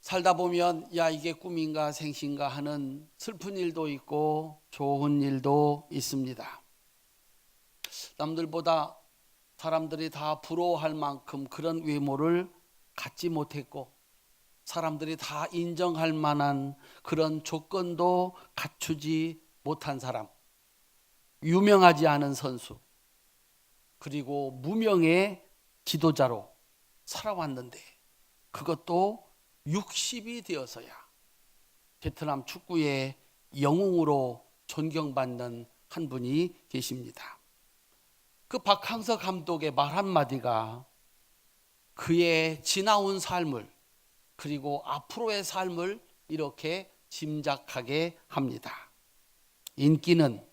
살다 보면 야 이게 꿈인가 생신가 하는 슬픈 일도 있고 좋은 일도 있습니다. 남들보다 사람들이 다 부러워할 만큼 그런 외모를 갖지 못했고 사람들이 다 인정할 만한 그런 조건도 갖추지 못한 사람, 유명하지 않은 선수, 그리고 무명의 지도자로 살아왔는데 그것도 60이 되어서야 베트남 축구의 영웅으로 존경받는 한 분이 계십니다. 그 박항서 감독의 말 한마디가 그의 지나온 삶을 그리고 앞으로의 삶을 이렇게 짐작하게 합니다. 인기는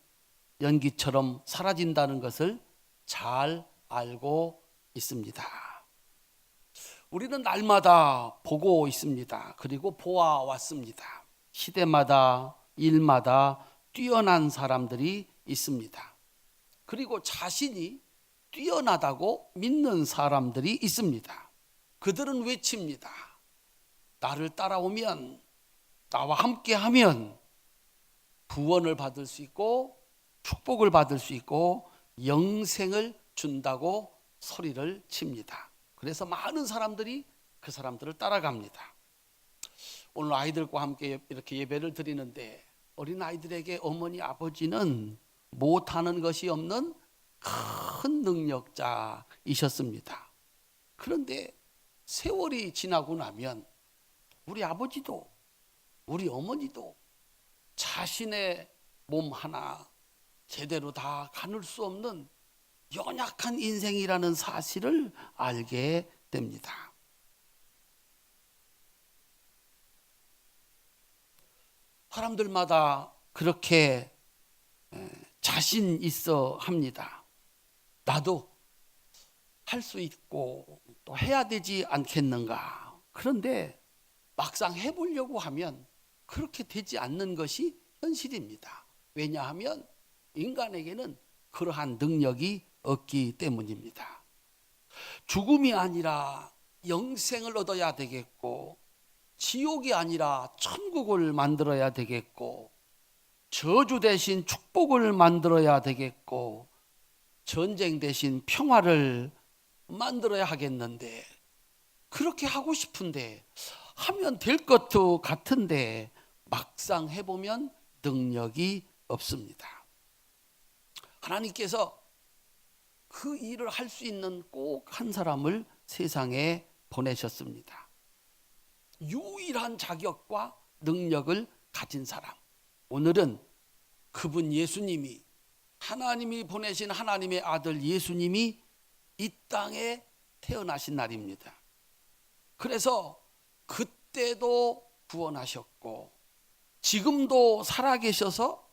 연기처럼 사라진다는 것을 잘 알고 있습니다. 우리는 날마다 보고 있습니다. 그리고 보아왔습니다. 시대마다 일마다 뛰어난 사람들이 있습니다. 그리고 자신이 뛰어나다고 믿는 사람들이 있습니다. 그들은 외칩니다. 나를 따라오면, 나와 함께하면 구원을 받을 수 있고 축복을 받을 수 있고 영생을 준다고 소리를 칩니다. 그래서 많은 사람들이 그 사람들을 따라갑니다. 오늘 아이들과 함께 이렇게 예배를 드리는데 어린 아이들에게 어머니 아버지는 못하는 것이 없는 큰 능력자이셨습니다. 그런데 세월이 지나고 나면 우리 아버지도 우리 어머니도 자신의 몸 하나 제대로 다 가눌 수 없는 연약한 인생이라는 사실을 알게 됩니다. 사람들마다 그렇게 자신 있어 합니다. 나도 할 수 있고 또 해야 되지 않겠는가. 그런데 막상 해보려고 하면 그렇게 되지 않는 것이 현실입니다. 왜냐하면 인간에게는 그러한 능력이 없기 때문입니다. 죽음이 아니라 영생을 얻어야 되겠고 지옥이 아니라 천국을 만들어야 되겠고 저주 대신 축복을 만들어야 되겠고 전쟁 대신 평화를 만들어야 하겠는데 그렇게 하고 싶은데 하면 될 것도 같은데 막상 해보면 능력이 없습니다. 하나님께서 그 일을 할 수 있는 꼭 한 사람을 세상에 보내셨습니다. 유일한 자격과 능력을 가진 사람. 오늘은 그분 예수님이 하나님이 보내신 하나님의 아들 예수님이 이 땅에 태어나신 날입니다. 그래서 그때도 구원하셨고 지금도 살아계셔서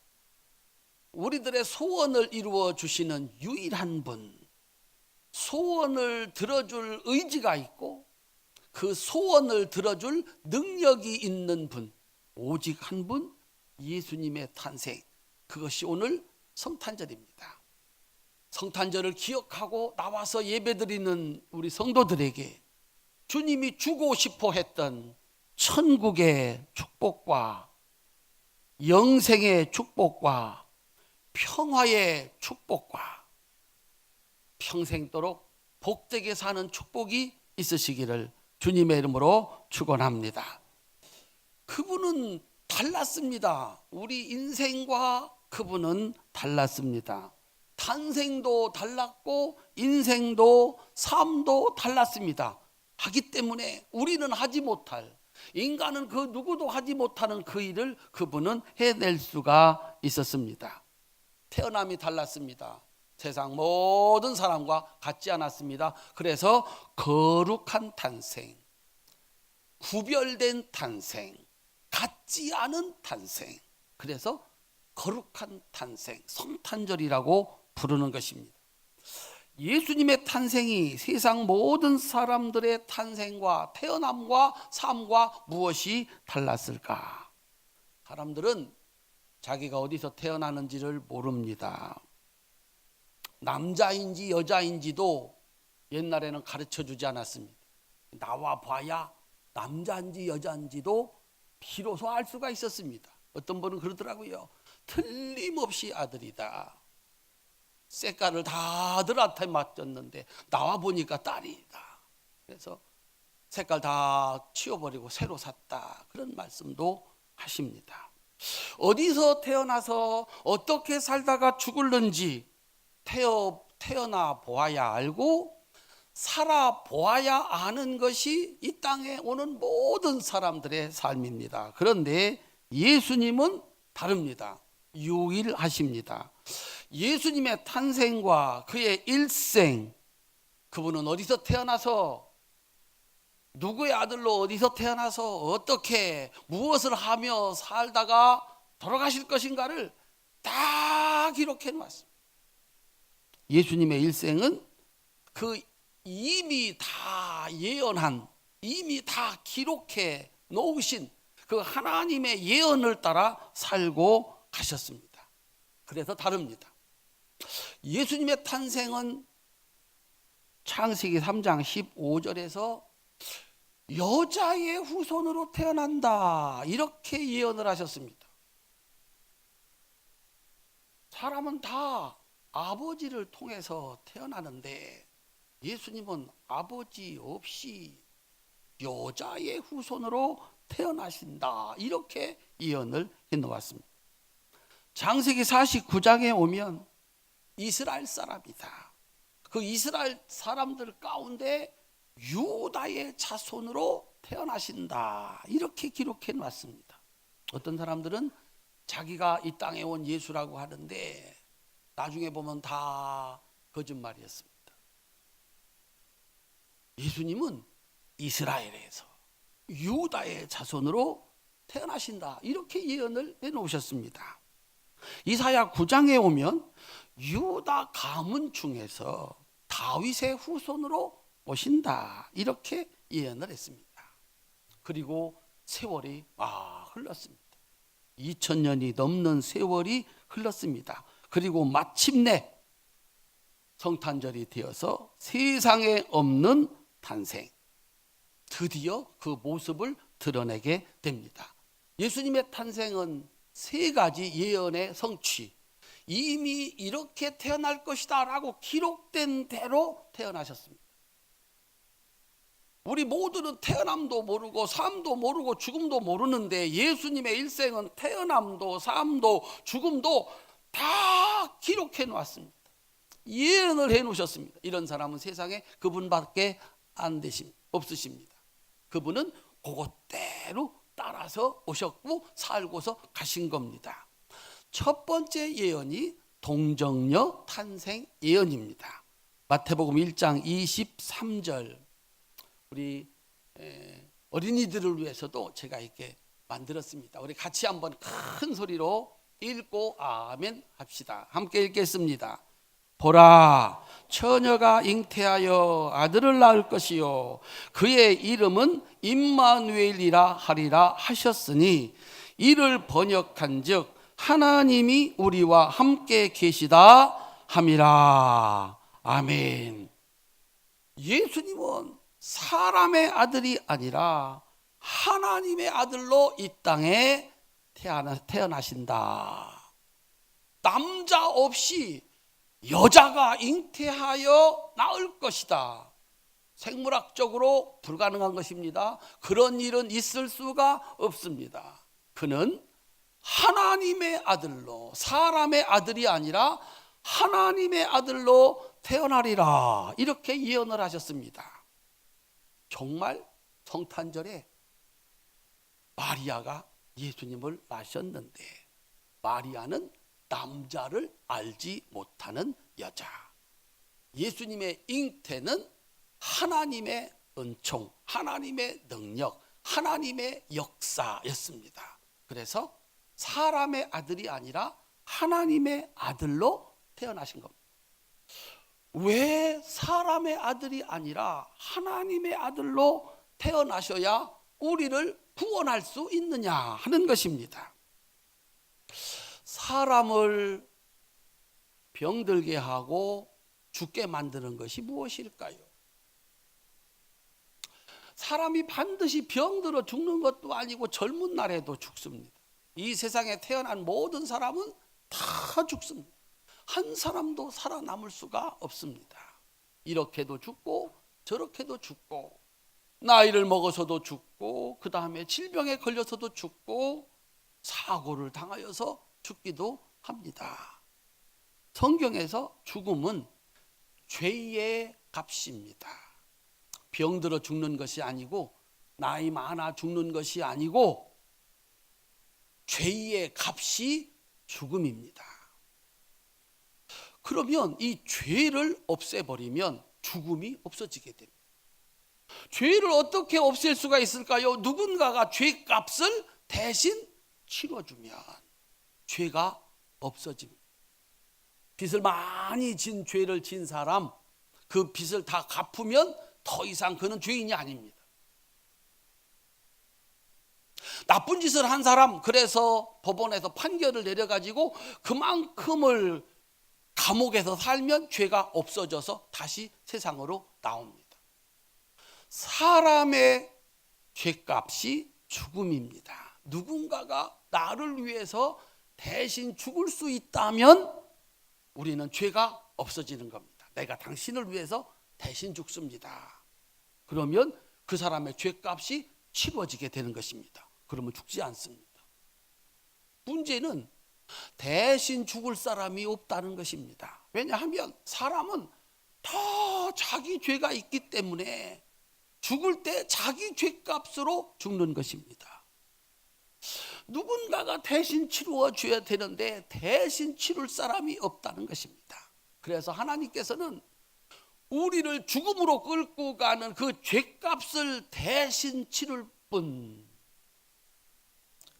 우리들의 소원을 이루어 주시는 유일한 분, 소원을 들어줄 의지가 있고 그 소원을 들어줄 능력이 있는 분, 오직 한 분, 예수님의 탄생. 그것이 오늘 성탄절입니다. 성탄절을 기억하고 나와서 예배드리는 우리 성도들에게 주님이 주고 싶어 했던 천국의 축복과 영생의 축복과 평화의 축복과 평생도록 복되게 사는 축복이 있으시기를 주님의 이름으로 축원합니다. 그분은 달랐습니다. 우리 인생과 그분은 달랐습니다. 탄생도 달랐고 인생도 삶도 달랐습니다. 하기 때문에 우리는 하지 못할, 인간은 그 누구도 하지 못하는 그 일을 그분은 해낼 수가 있었습니다. 태어남이 달랐습니다. 세상 모든 사람과 같지 않았습니다. 그래서 거룩한 탄생, 구별된 탄생, 같지 않은 탄생, 그래서 거룩한 탄생, 성탄절이라고 부르는 것입니다. 예수님의 탄생이 세상 모든 사람들의 탄생과 태어남과 삶과 무엇이 달랐을까? 사람들은 자기가 어디서 태어나는지를 모릅니다. 남자인지 여자인지도 옛날에는 가르쳐 주지 않았습니다. 나와 봐야 남자인지 여자인지도 비로소 알 수가 있었습니다. 어떤 분은 그러더라고요. 틀림없이 아들이다. 색깔을 다 아들한테 맞췄는데 나와 보니까 딸이다. 그래서 색깔 다 치워버리고 새로 샀다. 그런 말씀도 하십니다. 어디서 태어나서 어떻게 살다가 죽을는지 태어나 보아야 알고 살아 보아야 아는 것이 이 땅에 오는 모든 사람들의 삶입니다. 그런데 예수님은 다릅니다. 유일하십니다. 예수님의 탄생과 그의 일생, 그분은 어디서 태어나서 누구의 아들로 어디서 태어나서 어떻게 무엇을 하며 살다가 돌아가실 것인가를 다 기록해 놓았습니다. 예수님의 일생은 그 이미 다 예언한, 이미 다 기록해 놓으신 그 하나님의 예언을 따라 살고 가셨습니다. 그래서 다릅니다. 예수님의 탄생은 창세기 3장 15절에서 여자의 후손으로 태어난다, 이렇게 예언을 하셨습니다. 사람은 다 아버지를 통해서 태어나는데 예수님은 아버지 없이 여자의 후손으로 태어나신다, 이렇게 예언을 해놓았습니다. 창세기 49장에 오면 이스라엘 사람이다. 그 이스라엘 사람들 가운데 유다의 자손으로 태어나신다, 이렇게 기록해 놨습니다. 어떤 사람들은 자기가 이 땅에 온 예수라고 하는데 나중에 보면 다 거짓말이었습니다. 예수님은 이스라엘에서 유다의 자손으로 태어나신다, 이렇게 예언을 해놓으셨습니다. 이사야 9장에 오면 유다 가문 중에서 다윗의 후손으로 오신다, 이렇게 예언을 했습니다. 그리고 세월이 흘렀습니다. 2000년이 넘는 세월이 흘렀습니다. 그리고 마침내 성탄절이 되어서 세상에 없는 탄생, 드디어 그 모습을 드러내게 됩니다. 예수님의 탄생은 세 가지 예언의 성취, 이미 이렇게 태어날 것이다 라고 기록된 대로 태어나셨습니다. 우리 모두는 태어남도 모르고 삶도 모르고 죽음도 모르는데 예수님의 일생은 태어남도 삶도 죽음도 다 기록해 놓았습니다. 예언을 해 놓으셨습니다. 이런 사람은 세상에 그분밖에 없으십니다. 그분은 그것대로 따라서 오셨고 살고서 가신 겁니다. 첫 번째 예언이 동정녀 탄생 예언입니다. 마태복음 1장 23절, 우리 어린이들을 위해서도 제가 이렇게 만들었습니다. 우리 같이 한번 큰 소리로 읽고 아멘 합시다. 함께 읽겠습니다. 보라, 처녀가 잉태하여 아들을 낳을 것이요 그의 이름은 임마누엘이라 하리라 하셨으니 이를 번역한즉 하나님이 우리와 함께 계시다 함이라. 아멘. 예수님은 사람의 아들이 아니라 하나님의 아들로 이 땅에 태어나신다. 남자 없이 여자가 잉태하여 낳을 것이다. 생물학적으로 불가능한 것입니다. 그런 일은 있을 수가 없습니다. 그는 하나님의 아들로, 사람의 아들이 아니라 하나님의 아들로 태어나리라, 이렇게 예언을 하셨습니다. 정말 성탄절에 마리아가 예수님을 낳으셨는데 마리아는 남자를 알지 못하는 여자. 예수님의 잉태는 하나님의 은총, 하나님의 능력, 하나님의 역사였습니다. 그래서 사람의 아들이 아니라 하나님의 아들로 태어나신 겁니다. 왜 사람의 아들이 아니라 하나님의 아들로 태어나셔야 우리를 구원할 수 있느냐 하는 것입니다. 사람을 병들게 하고 죽게 만드는 것이 무엇일까요? 사람이 반드시 병들어 죽는 것도 아니고 젊은 날에도 죽습니다. 이 세상에 태어난 모든 사람은 다 죽습니다. 한 사람도 살아남을 수가 없습니다. 이렇게도 죽고 저렇게도 죽고, 나이를 먹어서도 죽고, 그 다음에 질병에 걸려서도 죽고, 사고를 당하여서 죽기도 합니다. 성경에서 죽음은 죄의 값입니다. 병들어 죽는 것이 아니고, 나이 많아 죽는 것이 아니고, 죄의 값이 죽음입니다. 그러면 이 죄를 없애버리면 죽음이 없어지게 됩니다. 죄를 어떻게 없앨 수가 있을까요? 누군가가 죄값을 대신 치러주면 죄가 없어집니다. 빚을 많이 진 죄를 진 사람, 그 빚을 다 갚으면 더 이상 그는 죄인이 아닙니다. 나쁜 짓을 한 사람, 그래서 법원에서 판결을 내려가지고 그만큼을 감옥에서 살면 죄가 없어져서 다시 세상으로 나옵니다. 사람의 죄값이 죽음입니다. 누군가가 나를 위해서 대신 죽을 수 있다면 우리는 죄가 없어지는 겁니다. 내가 당신을 위해서 대신 죽습니다. 그러면 그 사람의 죄값이 치러지게 되는 것입니다. 그러면 죽지 않습니다. 문제는 대신 죽을 사람이 없다는 것입니다. 왜냐하면 사람은 다 자기 죄가 있기 때문에 죽을 때 자기 죄값으로 죽는 것입니다. 누군가가 대신 치루어 줘야 되는데 대신 치룰 사람이 없다는 것입니다. 그래서 하나님께서는 우리를 죽음으로 끌고 가는 그 죄값을 대신 치를 분,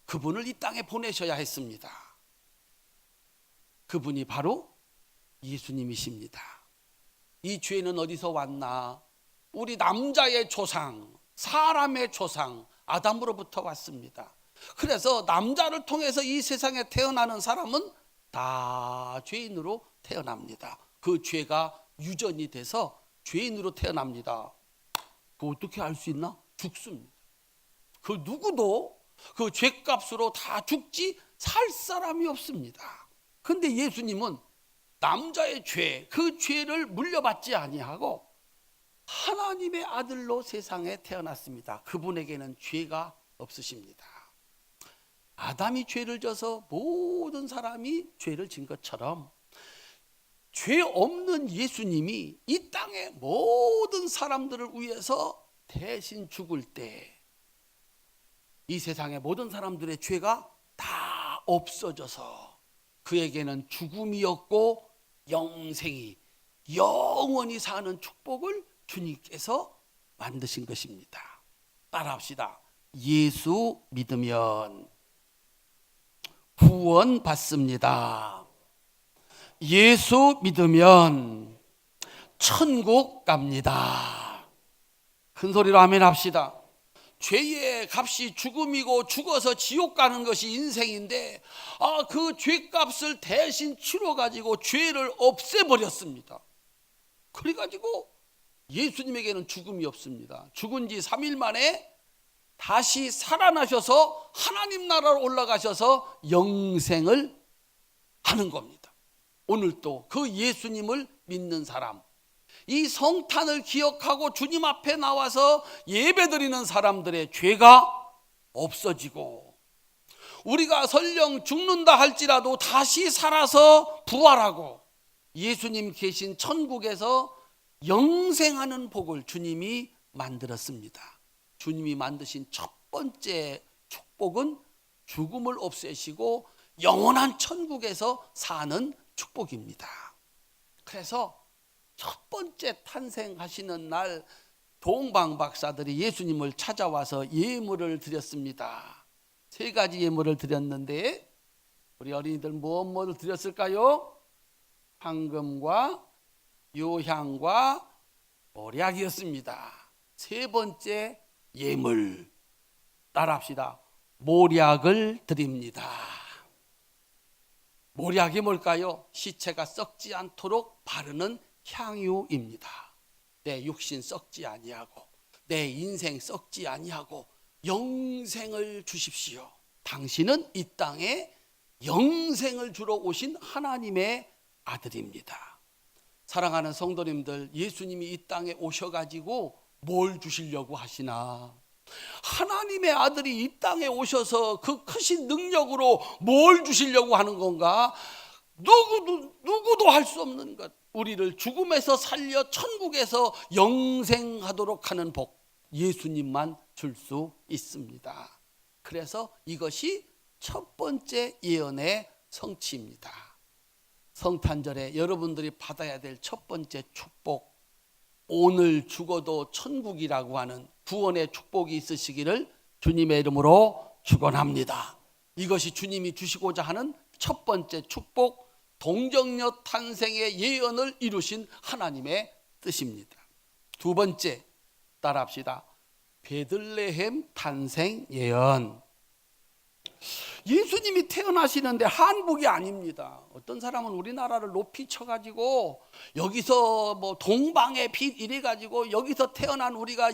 그분을 이 땅에 보내셔야 했습니다. 그분이 바로 예수님이십니다. 이 죄는 어디서 왔나? 우리 남자의 조상, 사람의 조상 아담으로부터 왔습니다. 그래서 남자를 통해서 이 세상에 태어나는 사람은 다 죄인으로 태어납니다. 그 죄가 유전이 돼서 죄인으로 태어납니다. 그 어떻게 알 수 있나? 죽습니다. 그 누구도 그 죄값으로 다 죽지 살 사람이 없습니다. 그런데 예수님은 남자의 죄, 그 죄를 물려받지 아니하고 하나님의 아들로 세상에 태어났습니다. 그분에게는 죄가 없으십니다. 아담이 죄를 져서 모든 사람이 죄를 진 것처럼 죄 없는 예수님이 이 땅의 모든 사람들을 위해서 대신 죽을 때 이 세상의 모든 사람들의 죄가 다 없어져서 그에게는 죽음이 없고 영생이, 영원히 사는 축복을 주님께서 만드신 것입니다. 따라합시다. 예수 믿으면 구원 받습니다. 예수 믿으면 천국 갑니다. 큰 소리로 아멘 합시다. 죄의 값이 죽음이고 죽어서 지옥 가는 것이 인생인데 그 죄값을 대신 치러가지고 죄를 없애버렸습니다. 그래가지고 예수님에게는 죽음이 없습니다. 죽은 지 3일 만에 다시 살아나셔서 하나님 나라로 올라가셔서 영생을 하는 겁니다. 오늘도 그 예수님을 믿는 사람, 이 성탄을 기억하고 주님 앞에 나와서 예배드리는 사람들의 죄가 없어지고, 우리가 설령 죽는다 할지라도 다시 살아서 부활하고 예수님 계신 천국에서 영생하는 복을 주님이 만들었습니다. 주님이 만드신 첫 번째 축복은 죽음을 없애시고 영원한 천국에서 사는 축복입니다. 그래서 첫 번째 탄생하시는 날 동방 박사들이 예수님을 찾아와서 예물을 드렸습니다. 3가지 예물을 드렸는데 우리 어린이들 무엇을 드렸을까요? 황금과 요향과 모략이었습니다. 3번째 예물, 따라합시다. 모략을 드립니다. 모략이 뭘까요? 시체가 썩지 않도록 바르는 향유입니다. 내 육신 썩지 아니하고 내 인생 썩지 아니하고 영생을 주십시오. 당신은 이 땅에 영생을 주러 오신 하나님의 아들입니다. 사랑하는 성도님들, 예수님이 이 땅에 오셔가지고 뭘 주시려고 하시나? 하나님의 아들이 이 땅에 오셔서 그 크신 능력으로 뭘 주시려고 하는 건가? 누구도 할 수 없는 것, 우리를 죽음에서 살려 천국에서 영생하도록 하는 복, 예수님만 줄 수 있습니다. 그래서 이것이 첫 번째 예언의 성취입니다. 성탄절에 여러분들이 받아야 될 첫 번째 축복, 오늘 죽어도 천국이라고 하는 구원의 축복이 있으시기를 주님의 이름으로 축원합니다. 이것이 주님이 주시고자 하는 첫 번째 축복, 동정녀 탄생의 예언을 이루신 하나님의 뜻입니다. 두 번째, 따라합시다. 베들레헴 탄생 예언. 예수님이 태어나시는데 한국이 아닙니다. 어떤 사람은 우리나라를 높이 쳐가지고 여기서 뭐 동방의 빛 이래가지고 여기서 태어난 우리가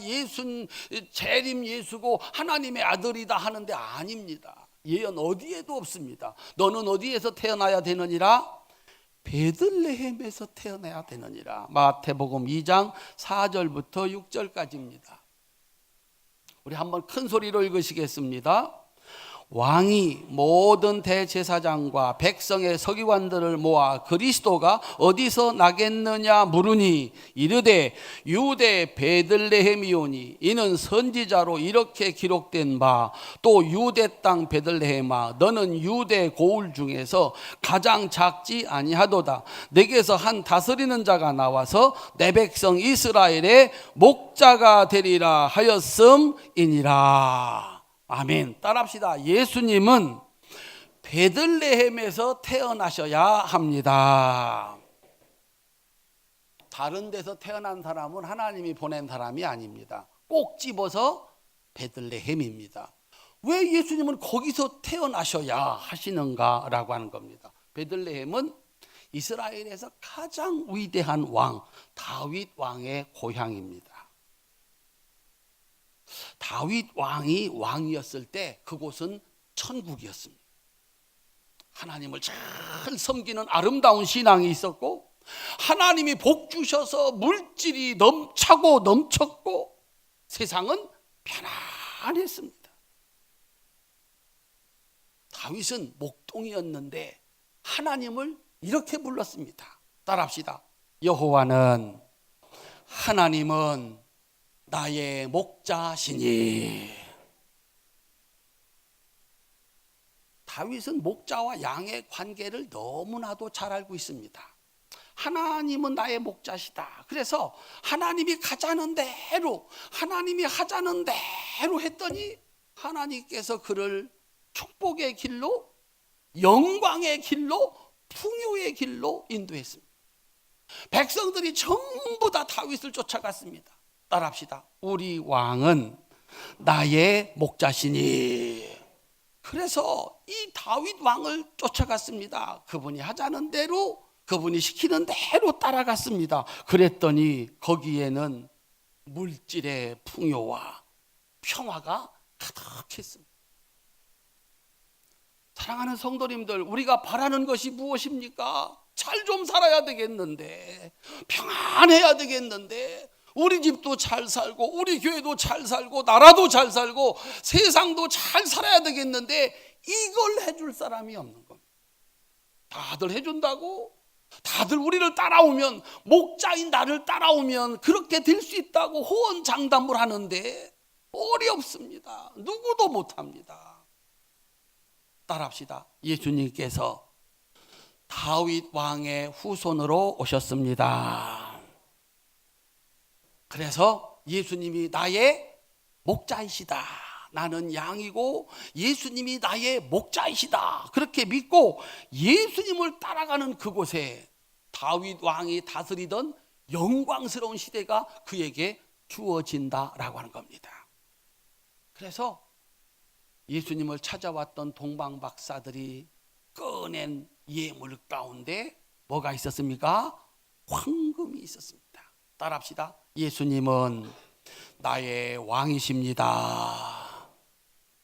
재림 예수고 하나님의 아들이다 하는데 아닙니다. 예언 어디에도 없습니다. 너는 어디에서 태어나야 되느니라? 베들레헴에서 태어나야 되느니라. 마태복음 2장 4절부터 6절까지입니다. 우리 한번 큰 소리로 읽으시겠습니다. 왕이 모든 대제사장과 백성의 서기관들을 모아 그리스도가 어디서 나겠느냐 물으니 이르되 유대 베들레헴이오니 이는 선지자로 이렇게 기록된 바 또 유대 땅 베들레헴아 너는 유대 고을 중에서 가장 작지 아니하도다. 내게서 한 다스리는 자가 나와서 내 백성 이스라엘의 목자가 되리라 하였음이니라. 아멘. 따라합시다. 예수님은 베들레헴에서 태어나셔야 합니다. 다른 데서 태어난 사람은 하나님이 보낸 사람이 아닙니다. 꼭 집어서 베들레헴입니다. 왜 예수님은 거기서 태어나셔야 하시는가라고 하는 겁니다. 베들레헴은 이스라엘에서 가장 위대한 왕 다윗 왕의 고향입니다. 다윗 왕이 왕이었을 때 그곳은 천국이었습니다. 하나님을 잘 섬기는 아름다운 신앙이 있었고 하나님이 복 주셔서 물질이 차고 넘쳤고 세상은 편안했습니다. 다윗은 목동이었는데 하나님을 이렇게 불렀습니다. 따라합시다. 여호와는 하나님은 나의 목자시니. 다윗은 목자와 양의 관계를 너무나도 잘 알고 있습니다. 하나님은 나의 목자시다. 그래서 하나님이 가자는 대로 하나님이 하자는 대로 했더니 하나님께서 그를 축복의 길로 영광의 길로 풍요의 길로 인도했습니다. 백성들이 전부 다 다윗을 쫓아갔습니다. 따라합시다. 우리 왕은 나의 목자시니. 그래서 이 다윗 왕을 쫓아갔습니다. 그분이 하자는 대로 그분이 시키는 대로 따라갔습니다. 그랬더니 거기에는 물질의 풍요와 평화가 가득했습니다. 사랑하는 성도님들, 우리가 바라는 것이 무엇입니까? 잘 좀 살아야 되겠는데, 평안해야 되겠는데, 우리 집도 잘 살고 우리 교회도 잘 살고 나라도 잘 살고 세상도 잘 살아야 되겠는데 이걸 해줄 사람이 없는 겁니다. 다들 해준다고, 다들 우리를 따라오면, 목자인 나를 따라오면 그렇게 될 수 있다고 호언장담을 하는데 어렵습니다. 누구도 못합니다. 따라합시다. 예수님께서 다윗 왕의 후손으로 오셨습니다. 그래서 예수님이 나의 목자이시다. 나는 양이고 예수님이 나의 목자이시다. 그렇게 믿고 예수님을 따라가는 그곳에 다윗 왕이 다스리던 영광스러운 시대가 그에게 주어진다라고 하는 겁니다. 그래서 예수님을 찾아왔던 동방 박사들이 꺼낸 예물 가운데 뭐가 있었습니까? 황금이 있었습니다. 따라합시다. 예수님은 나의 왕이십니다.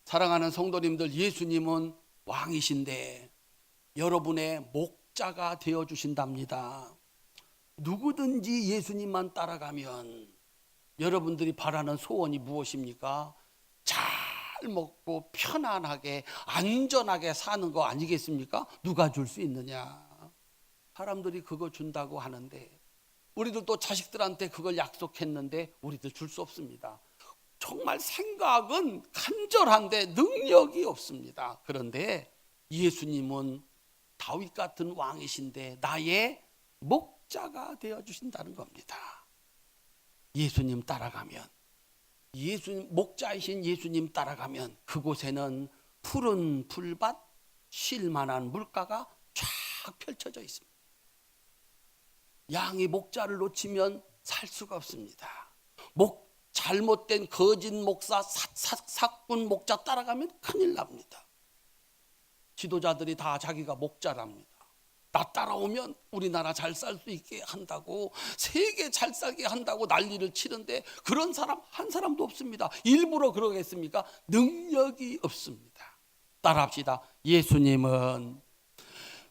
사랑하는 성도님들, 예수님은 왕이신데 여러분의 목자가 되어주신답니다. 누구든지 예수님만 따라가면 여러분들이 바라는 소원이 무엇입니까? 잘 먹고 편안하게 안전하게 사는 거 아니겠습니까? 누가 줄 수 있느냐? 사람들이 그거 준다고 하는데 우리도 또 자식들한테 그걸 약속했는데 우리도 줄 수 없습니다. 정말 생각은 간절한데 능력이 없습니다. 그런데 예수님은 다윗 같은 왕이신데 나의 목자가 되어주신다는 겁니다. 예수님 따라가면, 예수님 목자이신 예수님 따라가면 그곳에는 푸른 풀밭, 쉴만한 물가가 쫙 펼쳐져 있습니다. 양이 목자를 놓치면 살 수가 없습니다. 잘못된 거짓 목사, 사꾼 목자 따라가면 큰일 납니다. 지도자들이 다 자기가 목자랍니다. 나 따라오면 우리나라 잘 살 수 있게 한다고, 세계 잘 살게 한다고 난리를 치는데 그런 사람 한 사람도 없습니다. 일부러 그러겠습니까? 능력이 없습니다. 따라합시다. 예수님은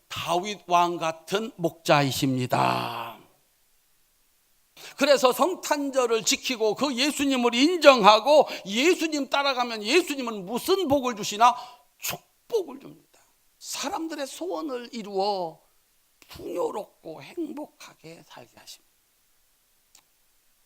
다윗 왕 같은 목자이십니다. 그래서 성탄절을 지키고 그 예수님을 인정하고 예수님 따라가면 예수님은 무슨 복을 주시나? 축복을 줍니다. 사람들의 소원을 이루어 풍요롭고 행복하게 살게 하십니다.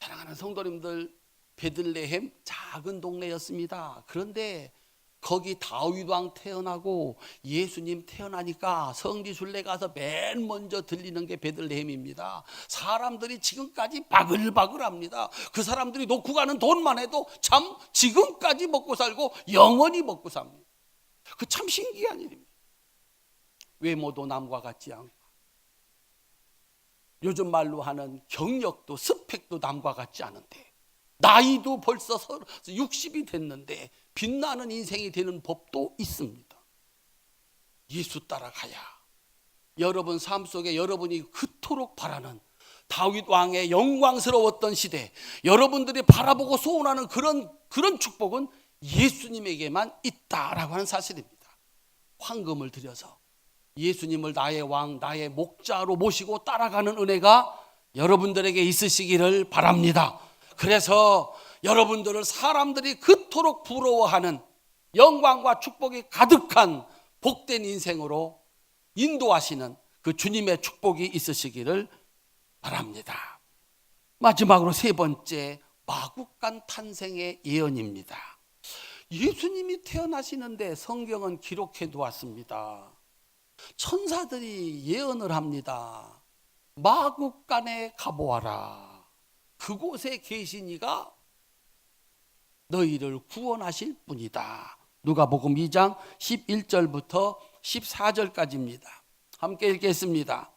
사랑하는 성도님들, 베들레헴 작은 동네였습니다. 그런데 거기 다윗 왕 태어나고 예수님 태어나니까 성지순례 가서 맨 먼저 들리는 게 베들레헴입니다. 사람들이 지금까지 바글바글합니다. 그 사람들이 놓고 가는 돈만 해도 참 지금까지 먹고 살고 영원히 먹고 삽니다. 그 참 신기한 일입니다. 외모도 남과 같지 않고 요즘 말로 하는 경력도 스펙도 남과 같지 않은데 나이도 벌써 60이 됐는데 빛나는 인생이 되는 법도 있습니다. 예수 따라가야 여러분 삶 속에 여러분이 그토록 바라는 다윗 왕의 영광스러웠던 시대, 여러분들이 바라보고 소원하는 그런 축복은 예수님에게만 있다라고 하는 사실입니다. 황금을 들여서 예수님을 나의 왕, 나의 목자로 모시고 따라가는 은혜가 여러분들에게 있으시기를 바랍니다. 그래서 여러분들을 사람들이 그토록 부러워하는 영광과 축복이 가득한 복된 인생으로 인도하시는 그 주님의 축복이 있으시기를 바랍니다. 마지막으로 세 번째, 마국간 탄생의 예언입니다. 예수님이 태어나시는데 성경은 기록해 두었습니다. 천사들이 예언을 합니다. 마국간에 가보아라. 그곳에 계신 이가 너희를 구원하실 분이다. 누가복음 2장 11절부터 14절까지입니다. 함께 읽겠습니다.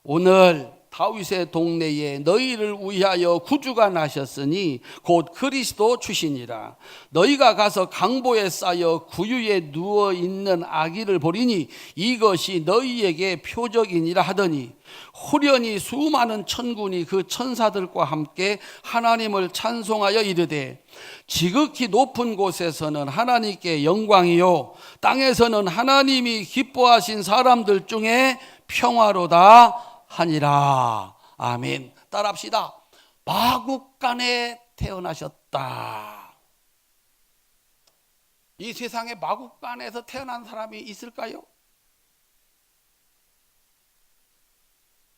오늘 다윗의 동네에 너희를 위하여 구주가 나셨으니 곧 그리스도 주시니라. 너희가 가서 강보에 쌓여 구유에 누워 있는 아기를 보리니 이것이 너희에게 표적이니라 하더니 후련히 수많은 천군이 그 천사들과 함께 하나님을 찬송하여 이르되 지극히 높은 곳에서는 하나님께 영광이요 땅에서는 하나님이 기뻐하신 사람들 중에 평화로다 하니라. 아멘. 따라합시다. 마국간에 태어나셨다. 이 세상에 마국간에서 태어난 사람이 있을까요?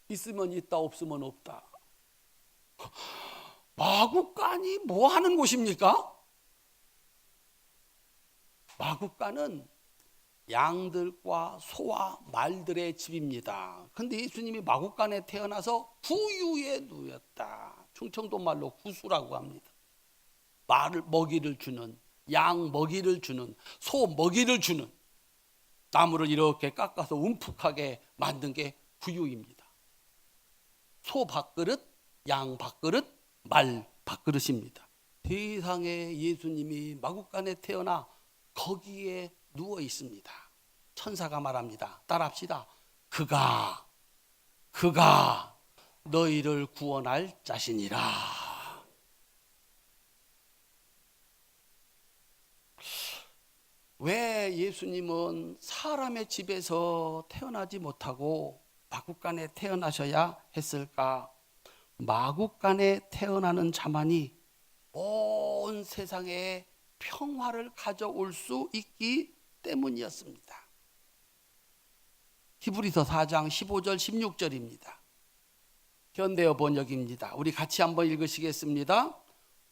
있으면 있다, 없으면 없다. 마국간이 뭐 하는 곳입니까? 마국간은 양들과 소와 말들의 집입니다. 그런데 예수님이 마국간에 태어나서 구유에 누웠다. 충청도 말로 구수라고 합니다. 말을 먹이를 주는, 양 먹이를 주는, 소 먹이를 주는 나무를 이렇게 깎아서 움푹하게 만든 게 구유입니다. 소 밥그릇, 양 밥그릇, 말 밥그릇입니다. 세상에 예수님이 마국간에 태어나 거기에 누워 있습니다. 천사가 말합니다. 따라합시다. 그가 너희를 구원할 자신이라. 왜 예수님은 사람의 집에서 태어나지 못하고 마국간에 태어나셔야 했을까? 마국간에 태어나는 자만이 온 세상에 평화를 가져올 수 있기 때문이었습니다. 히브리서 4장 15절 16절입니다. 현대어 번역입니다. 우리 같이 한번 읽으시겠습니다.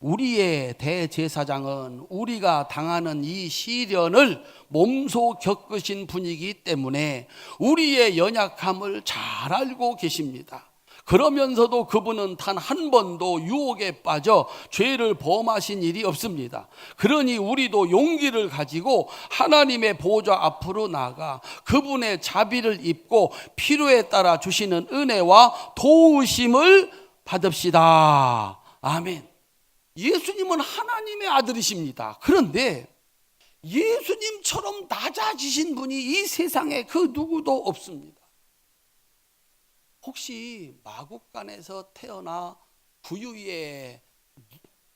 우리의 대제사장은 우리가 당하는 이 시련을 몸소 겪으신 분이기 때문에 우리의 연약함을 잘 알고 계십니다. 그러면서도 그분은 단 한 번도 유혹에 빠져 죄를 범하신 일이 없습니다. 그러니 우리도 용기를 가지고 하나님의 보좌 앞으로 나아가 그분의 자비를 입고 필요에 따라 주시는 은혜와 도우심을 받읍시다. 아멘. 예수님은 하나님의 아들이십니다. 그런데 예수님처럼 낮아지신 분이 이 세상에 그 누구도 없습니다. 혹시 마국간에서 태어나 부유에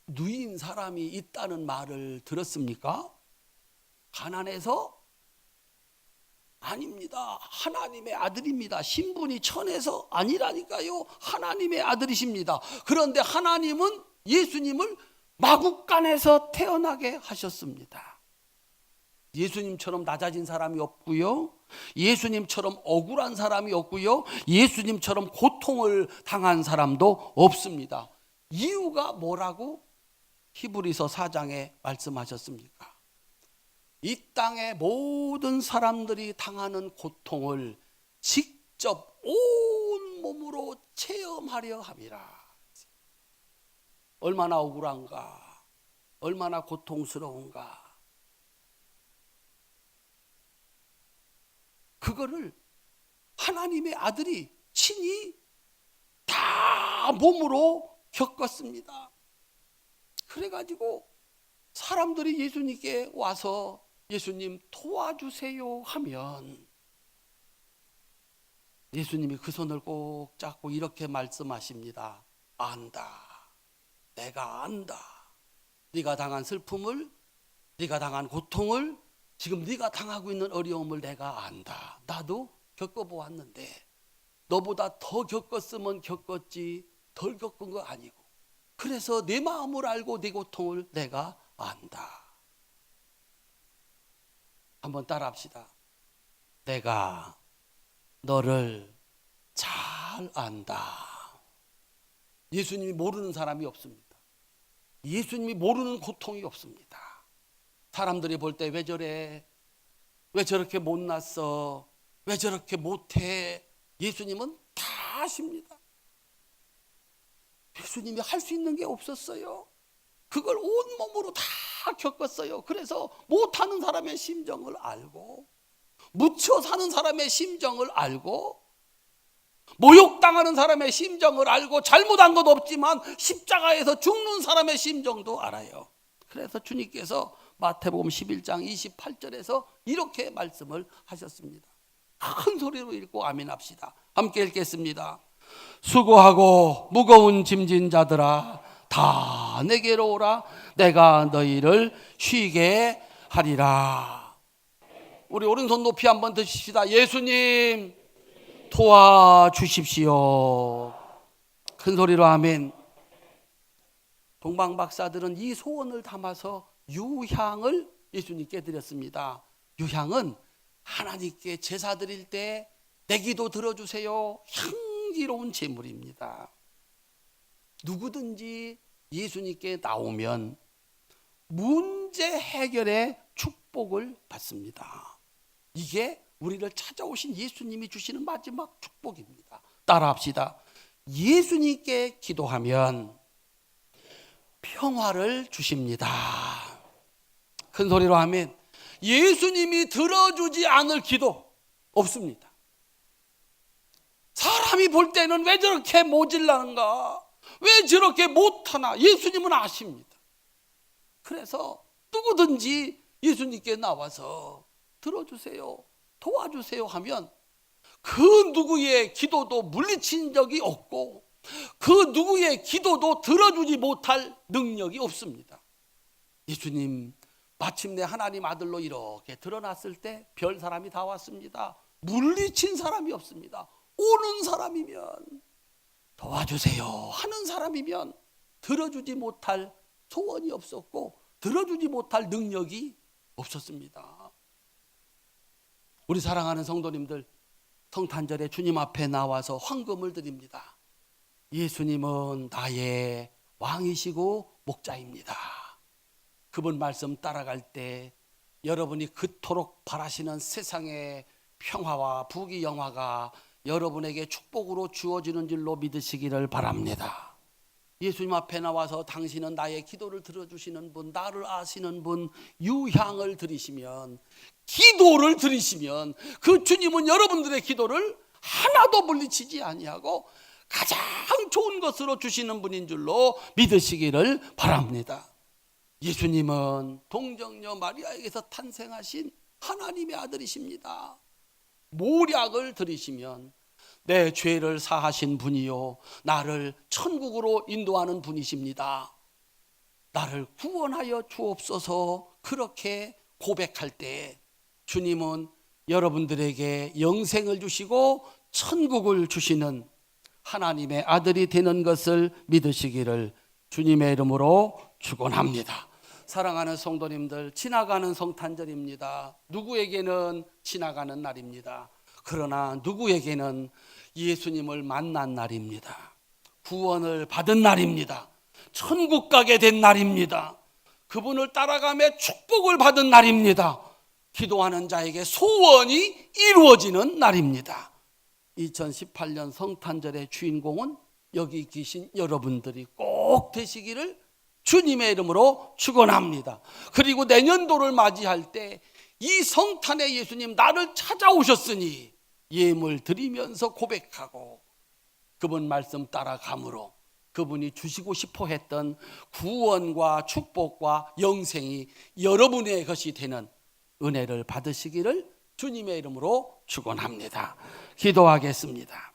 누인 사람이 있다는 말을 들었습니까? 가난해서? 아닙니다. 하나님의 아들입니다. 신분이 천해서 아니라니까요. 하나님의 아들이십니다. 그런데 하나님은 예수님을 마국간에서 태어나게 하셨습니다. 예수님처럼 낮아진 사람이 없고요. 예수님처럼 억울한 사람이 없고요. 예수님처럼 고통을 당한 사람도 없습니다. 이유가 뭐라고 히브리서 4장에 말씀하셨습니까? 이 땅의 모든 사람들이 당하는 고통을 직접 온 몸으로 체험하려 함이라. 얼마나 억울한가, 얼마나 고통스러운가. 그거를 하나님의 아들이 친히 다 몸으로 겪었습니다. 그래가지고 사람들이 예수님께 와서 예수님 도와주세요 하면 예수님이 그 손을 꼭 잡고 이렇게 말씀하십니다. 안다. 내가 안다. 네가 당한 슬픔을, 네가 당한 고통을, 지금 네가 당하고 있는 어려움을 내가 안다. 나도 겪어보았는데 너보다 더 겪었으면 겪었지 덜 겪은 거 아니고, 그래서 내 마음을 알고 네 고통을 내가 안다. 한번 따라합시다. 내가 너를 잘 안다. 예수님이 모르는 사람이 없습니다. 예수님이 모르는 고통이 없습니다. 사람들이 볼 때 왜 저래? 왜 저렇게 못났어? 왜 저렇게 못해? 예수님은 다 아십니다. 예수님이 할 수 있는 게 없었어요. 그걸 온몸으로 다 겪었어요. 그래서 못하는 사람의 심정을 알고, 묻혀 사는 사람의 심정을 알고, 모욕당하는 사람의 심정을 알고, 잘못한 것 없지만 십자가에서 죽는 사람의 심정도 알아요. 그래서 주님께서 마태복음 11장 28절에서 이렇게 말씀을 하셨습니다. 큰 소리로 읽고 아멘 합시다. 함께 읽겠습니다. 수고하고 무거운 짐진 자들아 다 내게로 오라. 내가 너희를 쉬게 하리라. 우리 오른손 높이 한번 드십시다. 예수님 도와주십시오. 큰 소리로 아멘. 동방박사들은 이 소원을 담아서 유향을 예수님께 드렸습니다. 유향은 하나님께 제사 드릴 때 내 기도 들어주세요. 향기로운 제물입니다. 누구든지 예수님께 나오면 문제 해결의 축복을 받습니다. 이게 우리를 찾아오신 예수님이 주시는 마지막 축복입니다. 따라합시다. 예수님께 기도하면 평화를 주십니다. 큰 소리로 하면 예수님이 들어주지 않을 기도 없습니다. 사람이 볼 때는 왜 저렇게 모질라는가, 왜 저렇게 못하나, 예수님은 아십니다. 그래서 누구든지 예수님께 나와서 들어주세요, 도와주세요 하면 그 누구의 기도도 물리친 적이 없고 그 누구의 기도도 들어주지 못할 능력이 없습니다. 예수님 마침내 하나님 아들로 이렇게 드러났을 때 별 사람이 다 왔습니다. 물리친 사람이 없습니다. 오는 사람이면 도와주세요 하는 사람이면 들어주지 못할 소원이 없었고 들어주지 못할 능력이 없었습니다. 우리 사랑하는 성도님들, 성탄절에 주님 앞에 나와서 황금을 드립니다. 예수님은 나의 왕이시고 목자입니다. 그분 말씀 따라갈 때 여러분이 그토록 바라시는 세상의 평화와 부귀영화가 여러분에게 축복으로 주어지는 줄로 믿으시기를 바랍니다. 예수님 앞에 나와서 당신은 나의 기도를 들어주시는 분, 나를 아시는 분, 유향을 드리시면, 기도를 드리시면 그 주님은 여러분들의 기도를 하나도 물리치지 아니하고 가장 좋은 것으로 주시는 분인 줄로 믿으시기를 바랍니다. 예수님은 동정녀 마리아에게서 탄생하신 하나님의 아들이십니다. 모략을 들이시면 내 죄를 사하신 분이요 나를 천국으로 인도하는 분이십니다. 나를 구원하여 주옵소서 그렇게 고백할 때 주님은 여러분들에게 영생을 주시고 천국을 주시는 하나님의 아들이 되는 것을 믿으시기를 주님의 이름으로 축원합니다. 사랑하는 성도님들, 지나가는 성탄절입니다. 누구에게는 지나가는 날입니다. 그러나 누구에게는 예수님을 만난 날입니다. 구원을 받은 날입니다. 천국 가게 된 날입니다. 그분을 따라가며 축복을 받은 날입니다. 기도하는 자에게 소원이 이루어지는 날입니다. 2018년 성탄절의 주인공은 여기 계신 여러분들이 꼭 되시기를 주님의 이름으로 축원합니다. 그리고 내년도를 맞이할 때 이 성탄의 예수님 나를 찾아오셨으니 예물 드리면서 고백하고 그분 말씀 따라감으로 그분이 주시고 싶어 했던 구원과 축복과 영생이 여러분의 것이 되는 은혜를 받으시기를 주님의 이름으로 축원합니다. 기도하겠습니다.